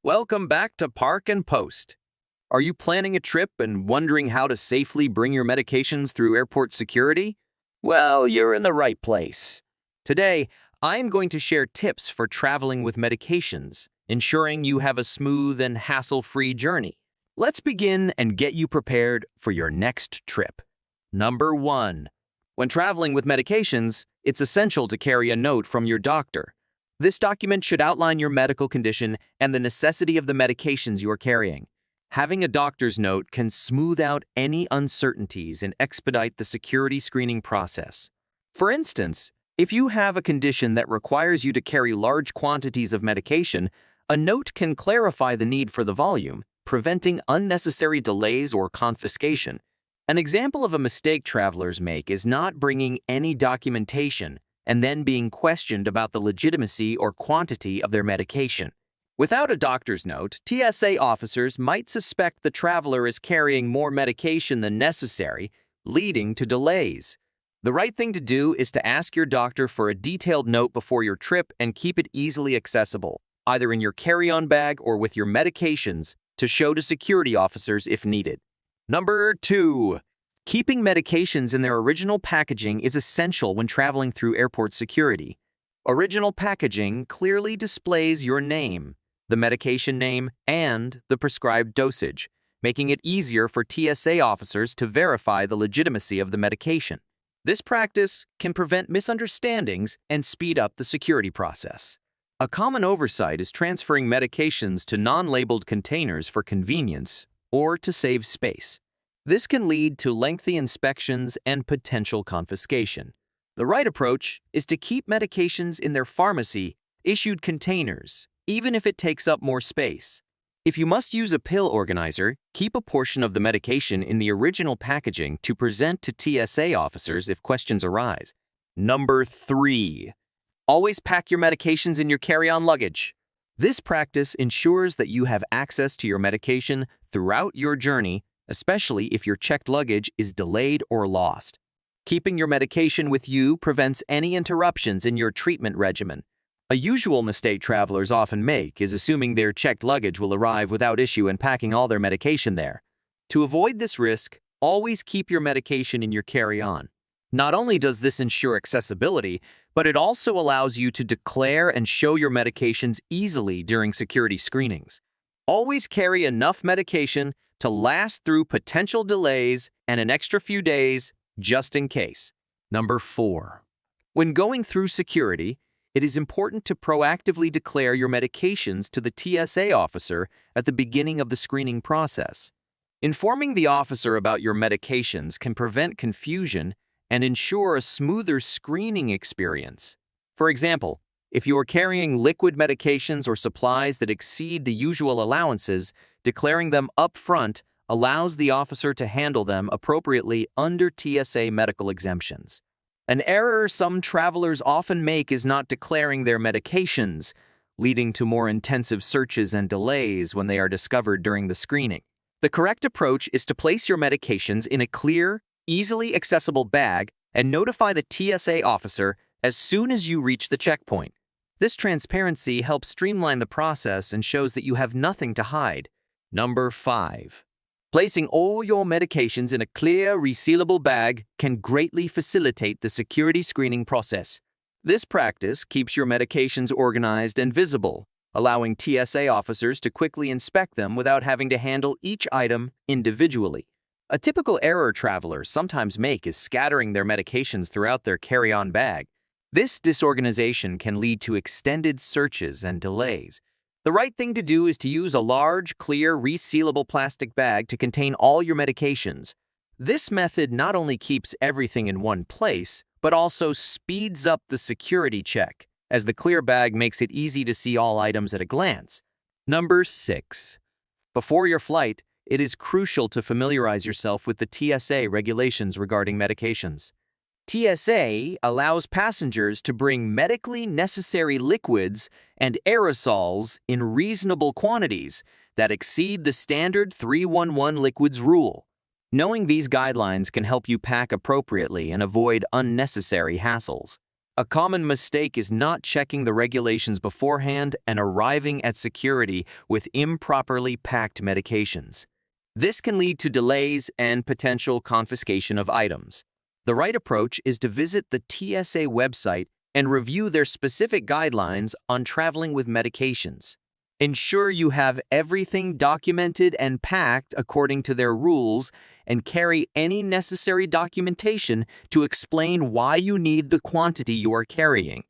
Welcome back to Park and Post. Are you planning a trip and wondering how to safely bring your medications through airport security? Well, you're in the right place. Today, I am going to share tips for traveling with medications, ensuring you have a smooth and hassle-free journey. Let's begin and get you prepared for your next trip. Number 1. When traveling with medications, it's essential to carry a note from your doctor. This document should outline your medical condition and the necessity of the medications you are carrying. Having a doctor's note can smooth out any uncertainties and expedite the security screening process. For instance, if you have a condition that requires you to carry large quantities of medication, a note can clarify the need for the volume, preventing unnecessary delays or confiscation. An example of a mistake travelers make is not bringing any documentation and then being questioned about the legitimacy or quantity of their medication. Without a doctor's note, TSA officers might suspect the traveler is carrying more medication than necessary, leading to delays. The right thing to do is to ask your doctor for a detailed note before your trip and keep it easily accessible, either in your carry-on bag or with your medications, to show to security officers if needed. Number 2. Keeping medications in their original packaging is essential when traveling through airport security. Original packaging clearly displays your name, the medication name, and the prescribed dosage, making it easier for TSA officers to verify the legitimacy of the medication. This practice can prevent misunderstandings and speed up the security process. A common oversight is transferring medications to non-labeled containers for convenience or to save space. This can lead to lengthy inspections and potential confiscation. The right approach is to keep medications in their pharmacy-issued containers, even if it takes up more space. If you must use a pill organizer, keep a portion of the medication in the original packaging to present to TSA officers if questions arise. Number 3. Always pack your medications in your carry-on luggage. This practice ensures that you have access to your medication throughout your journey, especially if your checked luggage is delayed or lost. Keeping your medication with you prevents any interruptions in your treatment regimen. A usual mistake travelers often make is assuming their checked luggage will arrive without issue and packing all their medication there. To avoid this risk, always keep your medication in your carry-on. Not only does this ensure accessibility, but it also allows you to declare and show your medications easily during security screenings. Always carry enough medication to last through potential delays and an extra few days just in case. Number 4. When going through security, it is important to proactively declare your medications to the TSA officer at the beginning of the screening process. Informing the officer about your medications can prevent confusion and ensure a smoother screening experience. For example, if you are carrying liquid medications or supplies that exceed the usual allowances, declaring them up front allows the officer to handle them appropriately under TSA medical exemptions. An error some travelers often make is not declaring their medications, leading to more intensive searches and delays when they are discovered during the screening. The correct approach is to place your medications in a clear, easily accessible bag and notify the TSA officer as soon as you reach the checkpoint. This transparency helps streamline the process and shows that you have nothing to hide. Number 5. Placing all your medications in a clear, resealable bag can greatly facilitate the security screening process. This practice keeps your medications organized and visible, allowing TSA officers to quickly inspect them without having to handle each item individually. A typical error travelers sometimes make is scattering their medications throughout their carry-on bag. This disorganization can lead to extended searches and delays. The right thing to do is to use a large, clear, resealable plastic bag to contain all your medications. This method not only keeps everything in one place, but also speeds up the security check, as the clear bag makes it easy to see all items at a glance. Number 6. Before your flight, it is crucial to familiarize yourself with the TSA regulations regarding medications. TSA allows passengers to bring medically necessary liquids and aerosols in reasonable quantities that exceed the standard 311 liquids rule. Knowing these guidelines can help you pack appropriately and avoid unnecessary hassles. A common mistake is not checking the regulations beforehand and arriving at security with improperly packed medications. This can lead to delays and potential confiscation of items. The right approach is to visit the TSA website and review their specific guidelines on traveling with medications. Ensure you have everything documented and packed according to their rules, and carry any necessary documentation to explain why you need the quantity you are carrying.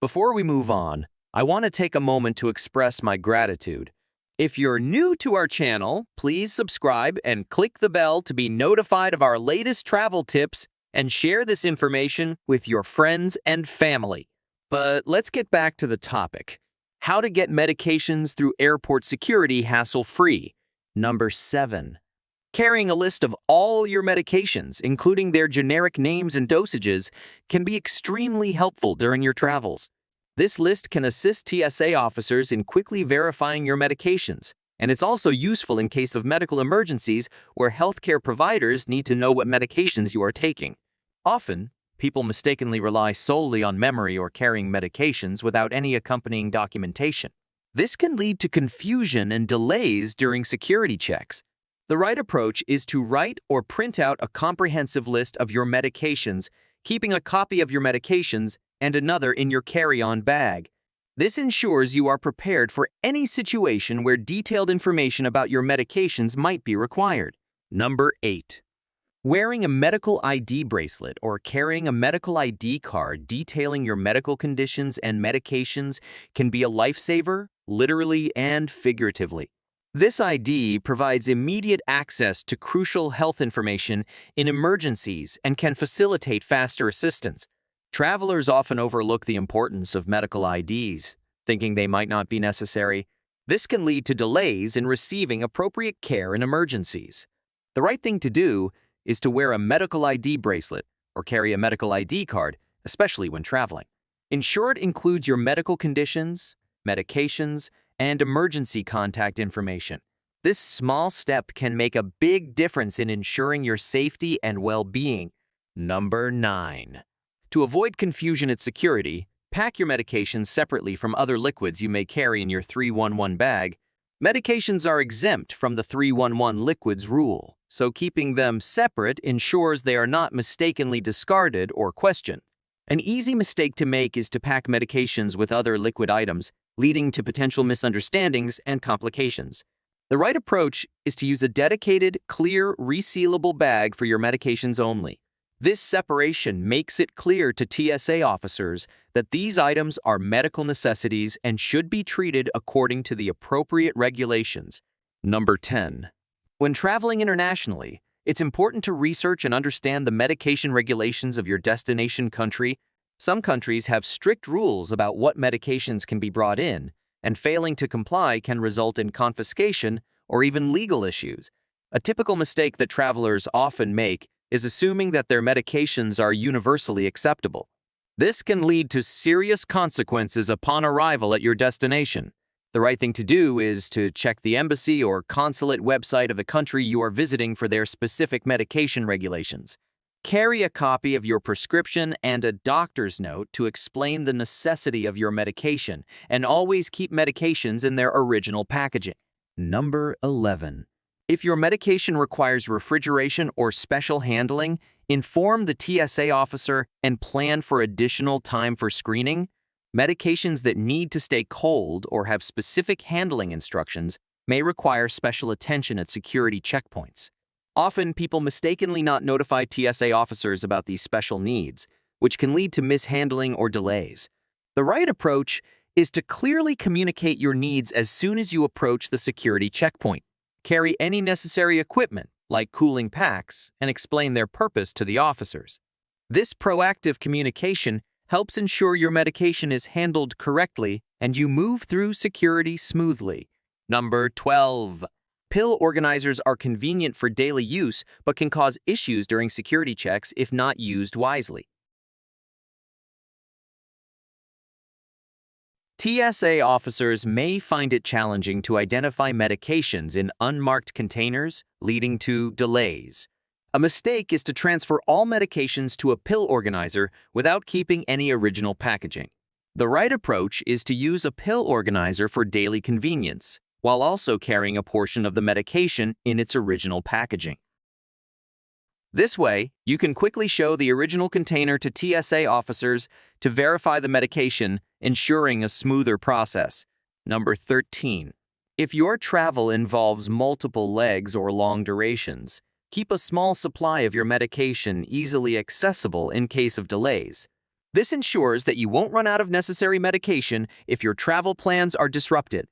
Before we move on, I want to take a moment to express my gratitude. If you're new to our channel, please subscribe and click the bell to be notified of our latest travel tips, and share this information with your friends and family. But let's get back to the topic. How to get medications through airport security hassle-free. Number 7. Carrying a list of all your medications, including their generic names and dosages, can be extremely helpful during your travels. This list can assist TSA officers in quickly verifying your medications, and it's also useful in case of medical emergencies where healthcare providers need to know what medications you are taking. Often, people mistakenly rely solely on memory or carrying medications without any accompanying documentation. This can lead to confusion and delays during security checks. The right approach is to write or print out a comprehensive list of your medications, keeping a copy of your medications and another in your carry-on bag. This ensures you are prepared for any situation where detailed information about your medications might be required. Number 8. Wearing a medical ID bracelet or carrying a medical ID card detailing your medical conditions and medications can be a lifesaver, literally and figuratively. This ID provides immediate access to crucial health information in emergencies and can facilitate faster assistance. Travelers often overlook the importance of medical IDs, thinking they might not be necessary. This can lead to delays in receiving appropriate care in emergencies. The right thing to do is to wear a medical ID bracelet or carry a medical ID card, especially when traveling. Ensure it includes your medical conditions, medications, and emergency contact information. This small step can make a big difference in ensuring your safety and well-being. Number 9. To avoid confusion at security, pack your medications separately from other liquids you may carry in your 311 bag. Medications are exempt from the 311 liquids rule, so keeping them separate ensures they are not mistakenly discarded or questioned. An easy mistake to make is to pack medications with other liquid items, leading to potential misunderstandings and complications. The right approach is to use a dedicated, clear, resealable bag for your medications only. This separation makes it clear to TSA officers that these items are medical necessities and should be treated according to the appropriate regulations. Number 10. When traveling internationally, it's important to research and understand the medication regulations of your destination country. Some countries have strict rules about what medications can be brought in, and failing to comply can result in confiscation or even legal issues. A typical mistake that travelers often make is assuming that their medications are universally acceptable. This can lead to serious consequences upon arrival at your destination. The right thing to do is to check the embassy or consulate website of the country you are visiting for their specific medication regulations. Carry a copy of your prescription and a doctor's note to explain the necessity of your medication, and always keep medications in their original packaging. Number 11. If your medication requires refrigeration or special handling, inform the TSA officer and plan for additional time for screening. Medications that need to stay cold or have specific handling instructions may require special attention at security checkpoints. Often, people mistakenly not notify TSA officers about these special needs, which can lead to mishandling or delays. The right approach is to clearly communicate your needs as soon as you approach the security checkpoint. Carry any necessary equipment, like cooling packs, and explain their purpose to the officers. This proactive communication helps ensure your medication is handled correctly and you move through security smoothly. Number 12. Pill organizers are convenient for daily use but can cause issues during security checks if not used wisely. TSA officers may find it challenging to identify medications in unmarked containers, leading to delays. A mistake is to transfer all medications to a pill organizer without keeping any original packaging. The right approach is to use a pill organizer for daily convenience, while also carrying a portion of the medication in its original packaging. This way, you can quickly show the original container to TSA officers to verify the medication, ensuring a smoother process. Number 13. If your travel involves multiple legs or long durations, keep a small supply of your medication easily accessible in case of delays. This ensures that you won't run out of necessary medication if your travel plans are disrupted.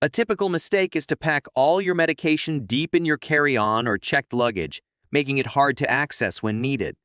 A typical mistake is to pack all your medication deep in your carry-on or checked luggage, making it hard to access when needed.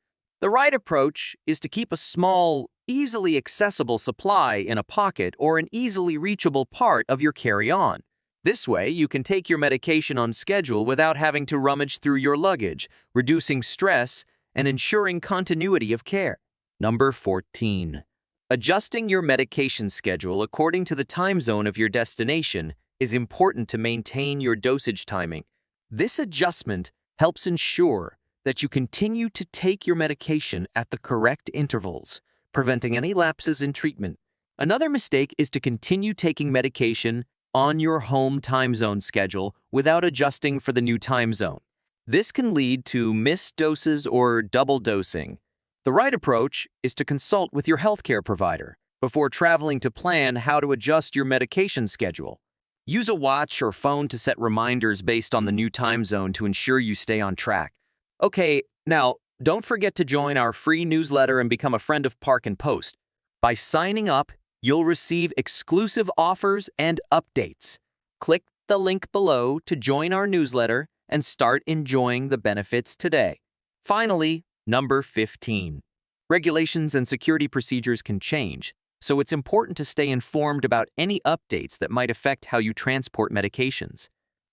The right approach is to keep a small, easily accessible supply in a pocket or an easily reachable part of your carry-on. This way, you can take your medication on schedule without having to rummage through your luggage, reducing stress and ensuring continuity of care. Number 14. Adjusting your medication schedule according to the time zone of your destination is important to maintain your dosage timing. This adjustment helps ensure that you continue to take your medication at the correct intervals, preventing any lapses in treatment. Another mistake is to continue taking medication on your home time zone schedule without adjusting for the new time zone. This can lead to missed doses or double dosing. The right approach is to consult with your healthcare provider before traveling to plan how to adjust your medication schedule. Use a watch or phone to set reminders based on the new time zone to ensure you stay on track. Okay, now, don't forget to join our free newsletter and become a friend of Park and Post. By signing up, you'll receive exclusive offers and updates. Click the link below to join our newsletter and start enjoying the benefits today. Finally, number 15. Regulations and security procedures can change, so it's important to stay informed about any updates that might affect how you transport medications.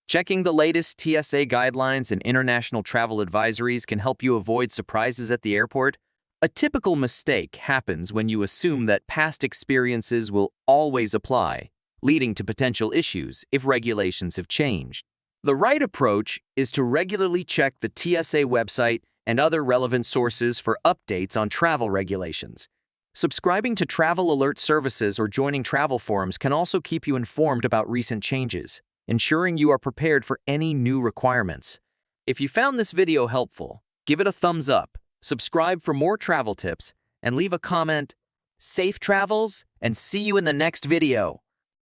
Checking the latest TSA guidelines and international travel advisories can help you avoid surprises at the airport. A typical mistake happens when you assume that past experiences will always apply, leading to potential issues if regulations have changed. The right approach is to regularly check the TSA website and other relevant sources for updates on travel regulations. Subscribing to travel alert services or joining travel forums can also keep you informed about recent changes, ensuring you are prepared for any new requirements. If you found this video helpful, give it a thumbs up, subscribe for more travel tips, and leave a comment. Safe travels, and see you in the next video.